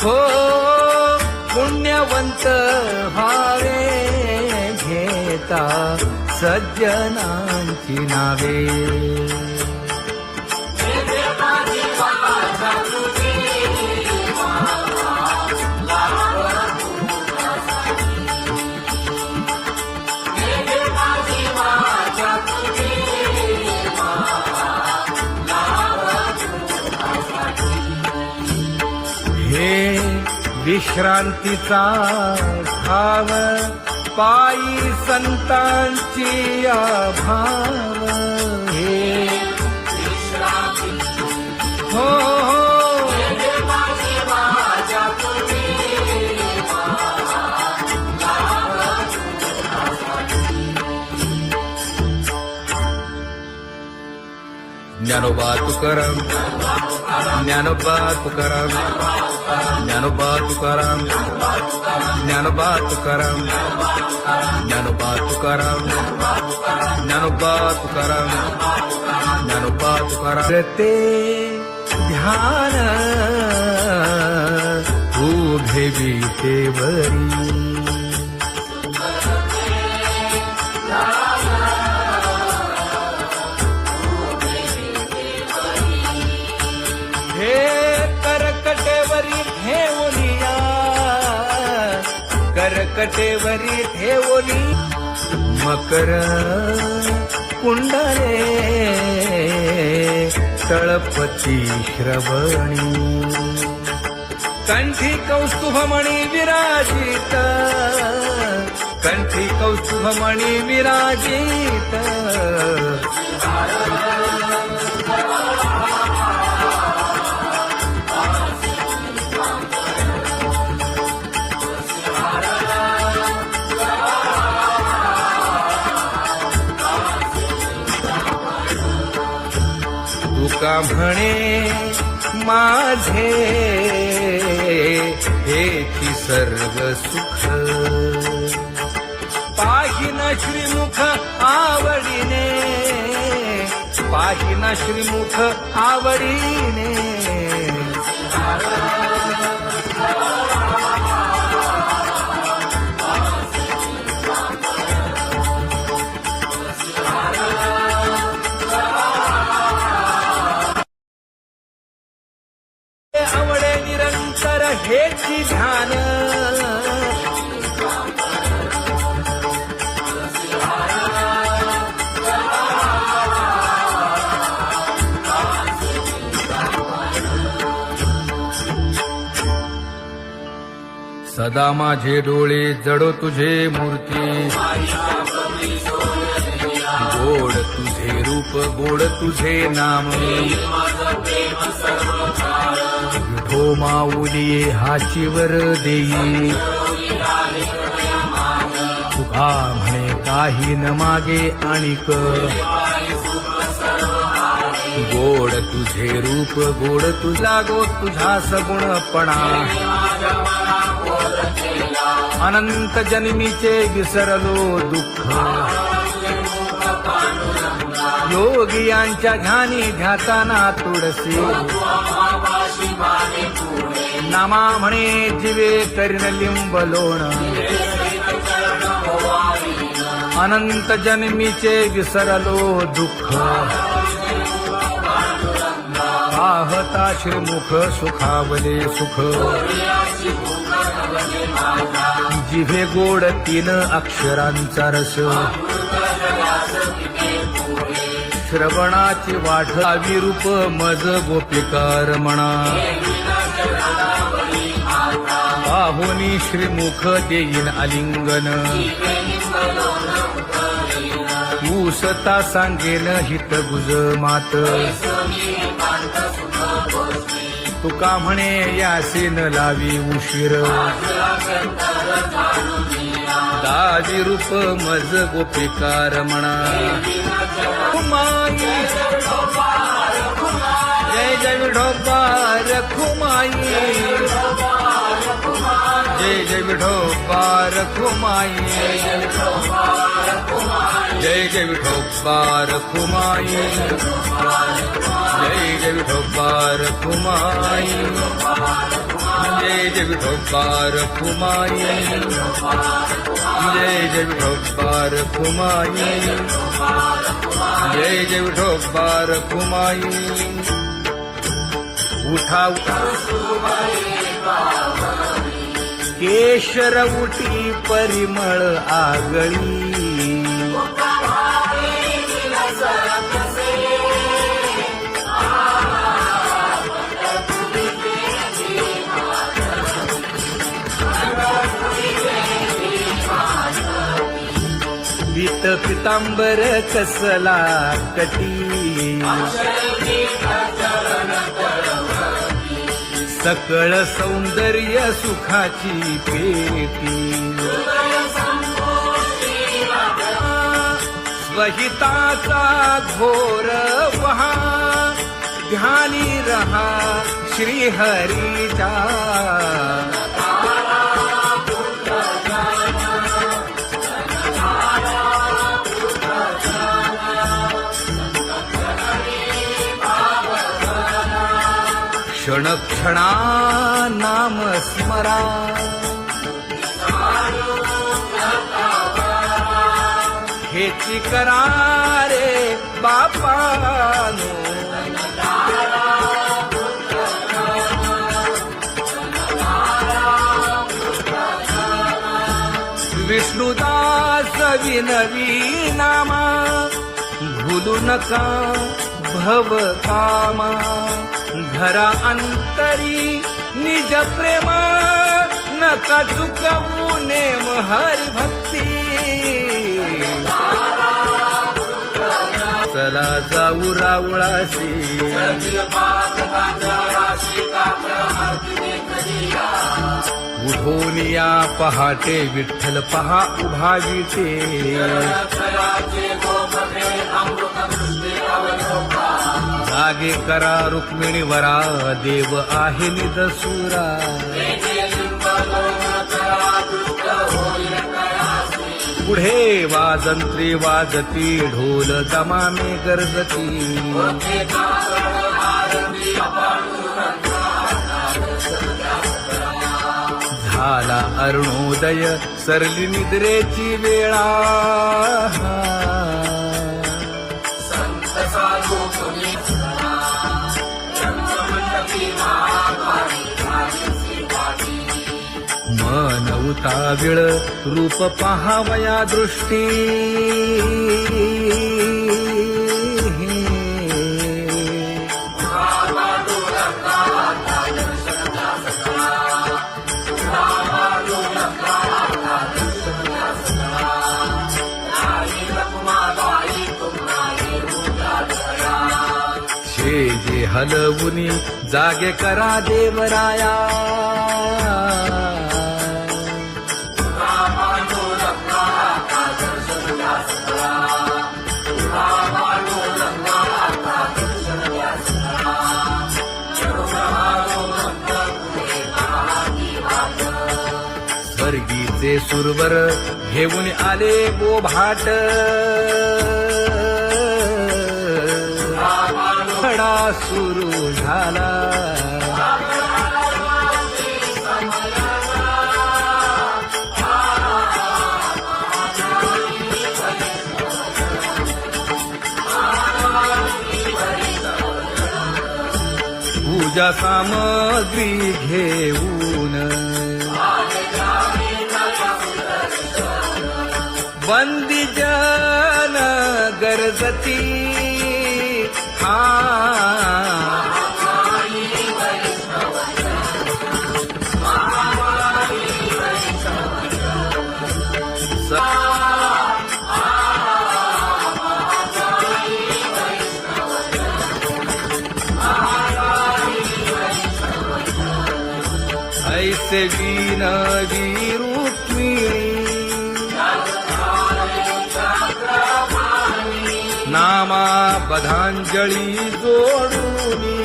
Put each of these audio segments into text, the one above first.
हो पुण्यवंत व्हावे घेता सज्जनांची नावे. हे विश्रांतीचा भाव पायी संतांची अभाव. हे हो ज्ञानोबा तुकाराम, ज्ञानोबा तुकाराम, ज्ञानोबा तुकाराम, ज्ञानोबा तुकाराम, ज्ञानोबा तुकाराम, ज्ञानोबा तुकाराम, ज्ञानोबा तुकाराम. ते ध्यान उभे विटेवरी हे करकटेवरी ठेवलिया, करकटेवरी ठेवली मकर कुंडले तळपती श्रवणी. कंठी कौस्तुभमणी विराजित, कंठी कौस्तुभमणी विराजित. तुका म्हणे माझे हेची सर्व सुख, पाहिन श्रीमुख आवडीने, पाहिन श्रीमुख आवडीने. आवडे निरंतर हेची ध्यान, सदा माझे डोळे जडो तुझे मूर्ती. गोड तुझे रूप गोड तुझे नाम, विठो माऊली हाचीवर देई. तुका म्हणे काही न मागे आणिक, गोड तुझे रूप गोड तुझा गो तुझा सगुणपणा. अनंत जन्मीचे विसरलो दुःख, योगियांच्या ध्यानी ध्याताना तुळसी. नामा म्हणे जीवे करीन लिंबलोण, अनंत जन्मीचे विसरलो दुःख. पाहता श्रीमुख सुखावले सुख, जिभे गोड 3 अक्षरांचा रस. श्रवणाची वाढ विरूप मज गोपिकार म्हणा. पाहुनी श्रीमुख देईन आलिंगन, ऊसता सांगेन हित गुज मात. तुका म्हणे यासीन लावी उशीर, दादी रूप मज गोपिकार म्हणा. जय जय विठोबा रखुमाई, जय जय विठोबा रखुमाई, जय जय विठोबा रखुमाई, जय जय विठोबा रखुमाई, जय जय जय विठोबार कुमाई, जय जय विठोबार कुमाई, जय जय विठोबार कुमाई. उठा केशर उठी परिमळ आगळी, पीत पितांबर कसला कटी, सकळ सौंदर्य सुखाची पेटी. स्वहिताचा घोर वहा, ध्यानी रहा श्रीहरीचा. क्षण क्षणा नाम स्मरा, हेची करा रे बापानो. विष्णुदास विनवी नामा, भूलू नका भव कामा. धरा अंतरी निज प्रेमा, नका चुकवू नेम हरी भक्ती. चला जाऊ रावळाशी, उठून या पहाटे विठ्ठल पहा उभा विटे. जागे करा रुक्मिणी वरा, देव आहे निदसुरा. पुढे वाजंत्री वाजती, ढोल दमामे गरजती. झाला अरुणोदय, सरली निद्रेची वेळा. मन उताविळ रूप पहावया दृष्टी. जे हलवुनी जागे करा देवराया. स्वर्गीचे सुरवर घेऊन आले बोभाट. खडा सुरू झाला. पूजा सामग्री घेऊन बंदी जन गरजती. ऐसे विनवी रुक्मिणी, नामा बधांजळी जोडूनी.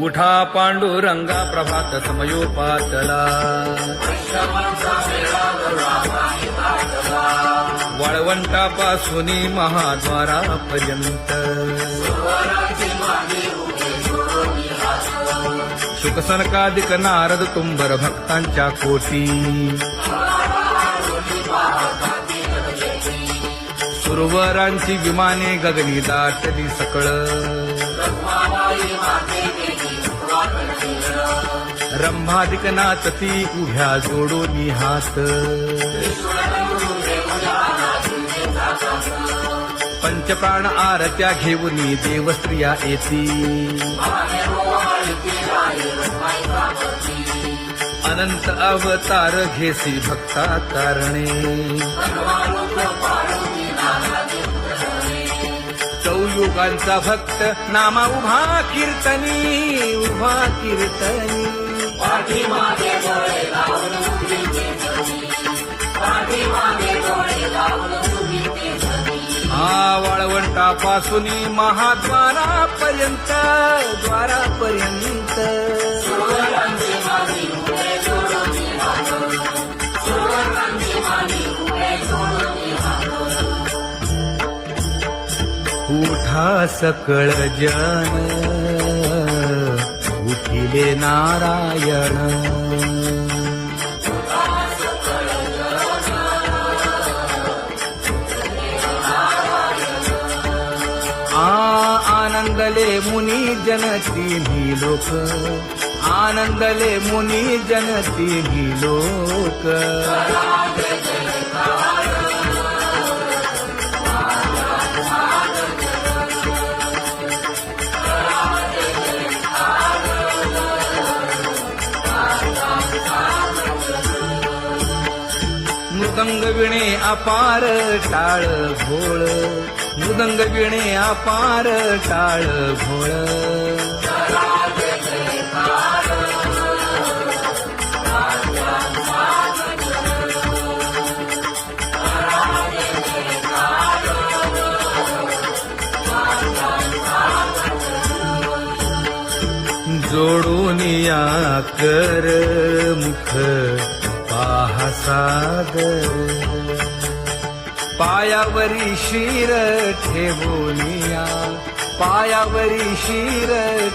उठा पांडुरंगा प्रभात समयोपातला वाळवंटापासून महाद्वारापर्यंत शुकसनकादिक नारद तुंबर भक्तांच्या कोटी सुरवरांची विमाने गगनी दाटली सकळ रंभादिक नाचती उभ्या जोडोनी हात पंचप्राण आरत्या घेऊनी देवस्त्रिया येती अनंत अवतार घेसी भक्ता तारणे चौयुगांचा भक्त नामा उभा कीर्तनी उभा कीर्तनी पाठीमागे डोळे लावून उभी ते जणी, पाठीमागे डोळे लावून उभी ते जणी. वाळवंटापासून महाद्वारापर्यंत द्वारापर्यंत सुरवरांची मांडी उभे जोडून हात, सुरवरांची मांडी उभे जोडून हात. उठा सकळ जन उठिले नारायण आनंदले मुनी जन तिन्ही लोक आनंदले मुनी जन तिन्ही लोक मृदंग विणे अपार टाळ भोळ मृदंग विणे अपार टाळ भोळ जोडून या कर मुख पाहा सागर पायावरी शिर ठेवोनिया पायावरी शिर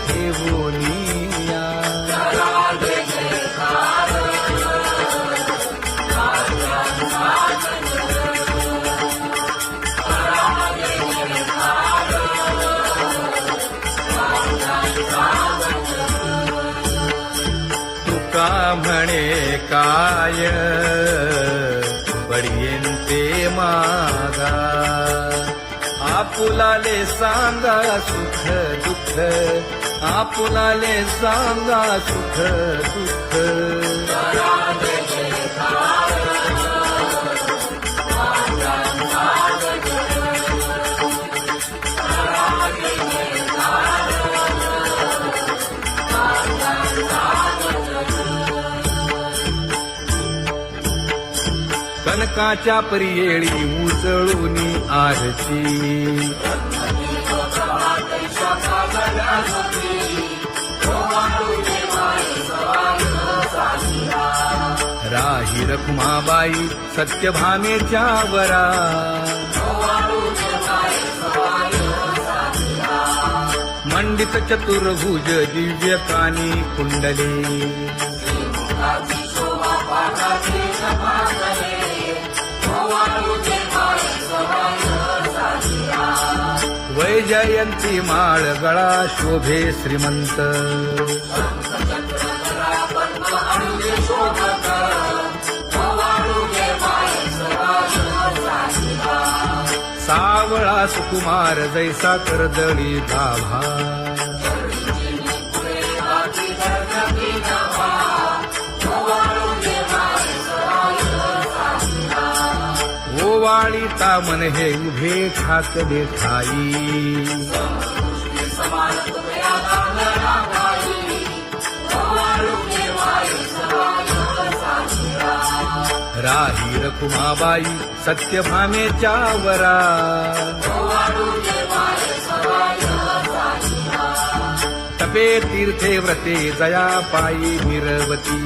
ठेवोनिया तुका म्हणे काय बडियेंते मागा आपुलाले सांगा सुख दुःख आपुलाले सांगा सुख दुःख कनकाच्या परियेळी उजळूनी आरती राही रखुमाबाई सत्यभामेच्या वरा मंडित चतुर्भुज दिव्य कानी कुंडले वैजयंती माळ गळा शोभे श्रीमंत सावळा सुकुमार जैसा करदळी गाभा ओवाळी तामन हे उभे ठाकले ठाई राही रखुमाबाई सत्यभामेच्या वरा जपे तीर्थे व्रते जया पायी मिरवती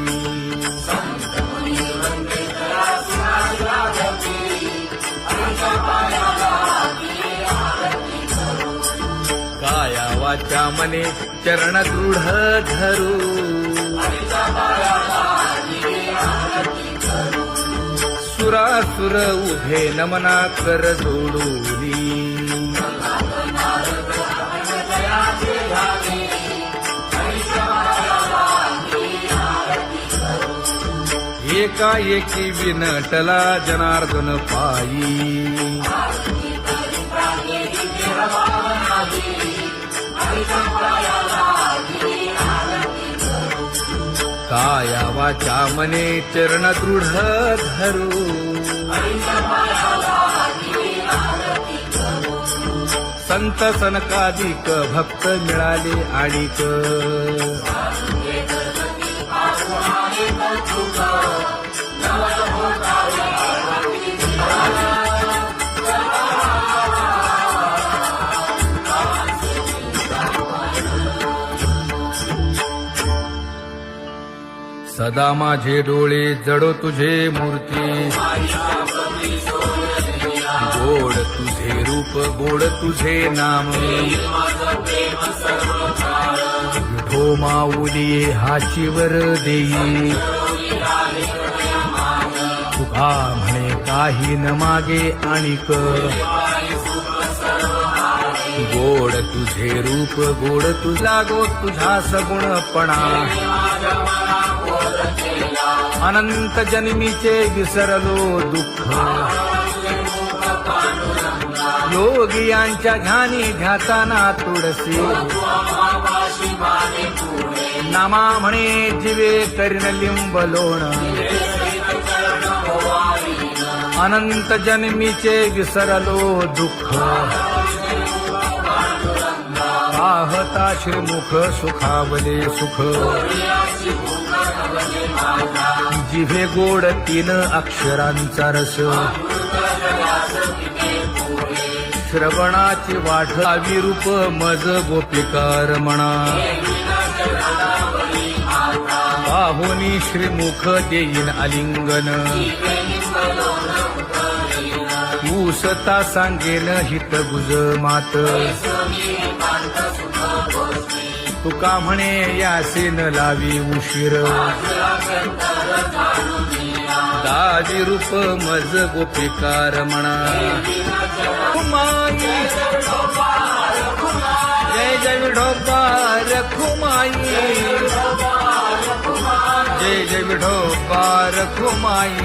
काया वाचा मने चरण दृढ धरू सुरासुर उभे नमना कर जोडूनी एकाएकी विनटला जनार्दन पायी काया वाचा मने चरण दृढ धरू संत सनकादिक भक्त मिळाले आणिक सदा माझे डोळे जडो तुझे मूर्ती गोड तुझे रूप गोड तुझे नाम विठो माऊली हाचीवर देई तुका म्हणे काही न मागे आणिक गोड तुझे रूप गोड तुझा गो तुझा सगुणपणा अनंत जन्मीचे विसरलो दुःख योगियांच्या ध्यानी ध्याताना तुळसी नामा म्हणे जीवे करीन लिंबलोण अनंत जन्मीचे विसरलो दुःख पाहता श्रीमुख सुखावले सुख जिभे गोड 3 अक्षरांचा रस श्रवणाची वाढ विरूप मज गोपिकार म्हणा पाहुनी श्रीमुख देईन आलिंगन उसता सांगेन हित गुज मात तुका म्हणे यासे न लावी उशीर दावी रूप मज गोपिकार म्हणा खुमाई जय जय विठोबा खुमाई जय जय विठोबा खुमाई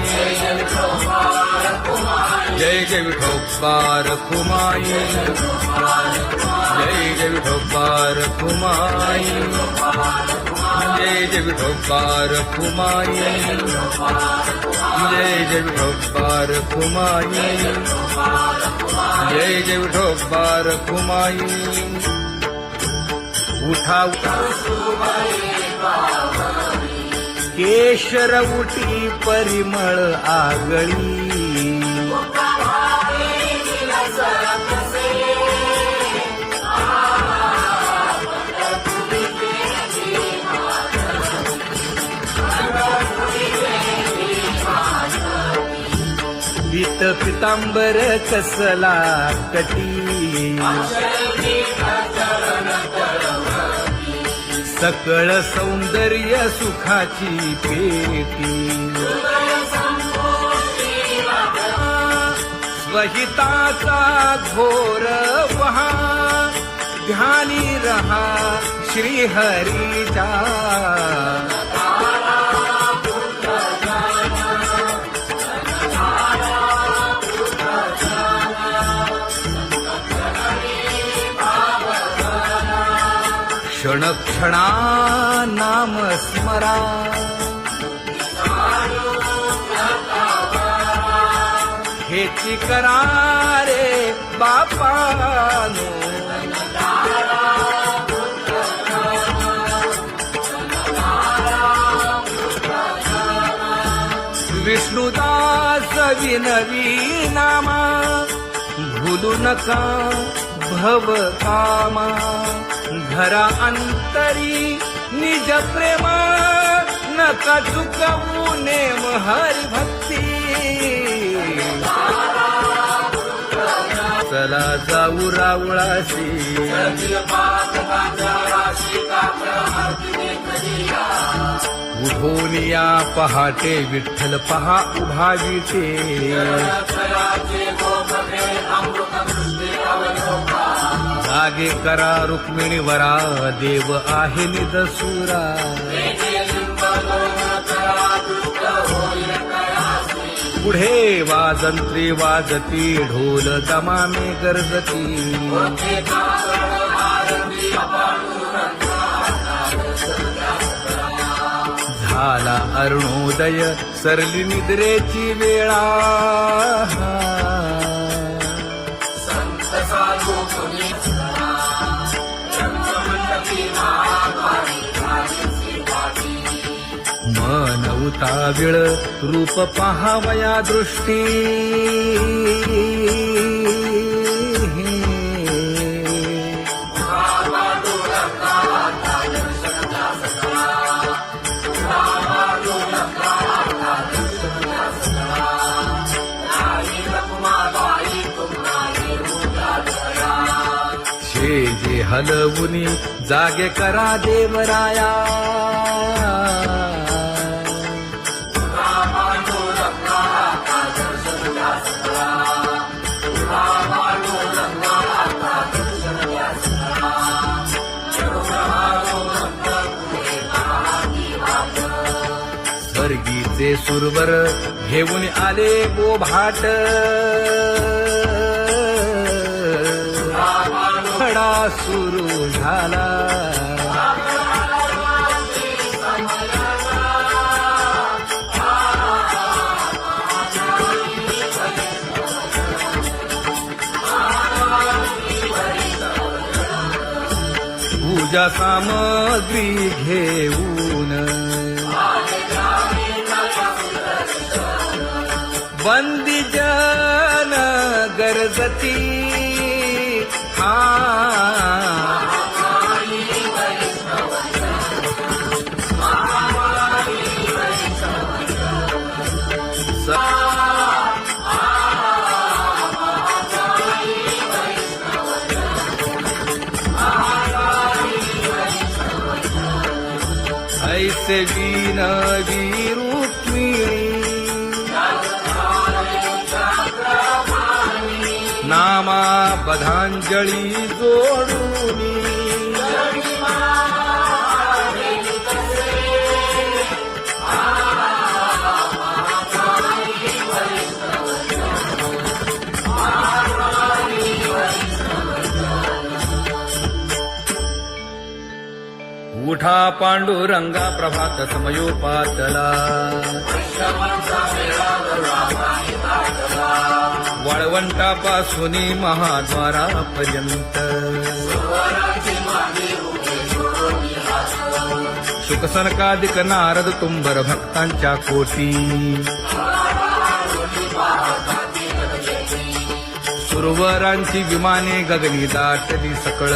जय जय विठोबा खुमाई जय जय विठोबा खुमाई जय जय विठोबा खुमाई जय जय विठोबा खुमाई जय जय विठोबा खुमाई उठा केशर उठी परिमळ आगळी पीत पितांबर कसला कटी सकळ सौंदर्य सुखाची पेटी स्वहिताचा घोर वहा ध्यानी रहा श्रीहरीचा क्षण क्षणा नाम स्मरा हेची करा रे बापानो विष्णुदास विनवी नामा भूलू नका भव कामा धरा अंतरी निज प्रेमा नका चुकवू नेम हरी भक्ती चला जाऊ रावळाशी उठून या पहाटे विठ्ठल पहा उभा विटे जागे करा रुक्मिणीवरा देव आहे निदसुरा पुढे वाजंत्री वाजती ढोल दमामे गरजती झाला अरुणोदय सरली निद्रेची वेळा मन उताविळ रूप पहावया दृष्टी जे हलवुनी जागे करा देवराया स्वर्गीचे सुरवर घेऊन आले गोभाट खडा सुरू झाला पूजा सामग्री घेऊन बंदी जन गरजती ऐसे विनवी रुक्मिणी नामा बधांजळी जोडूनी उठा पांडुरंगा प्रभात समयोपातला वाळवंटापासून महाद्वारापर्यंत शुकसनकादिक नारद तुंबर भक्तांच्या कोटी सुरवरांची विमाने गगनी दाटली सकळ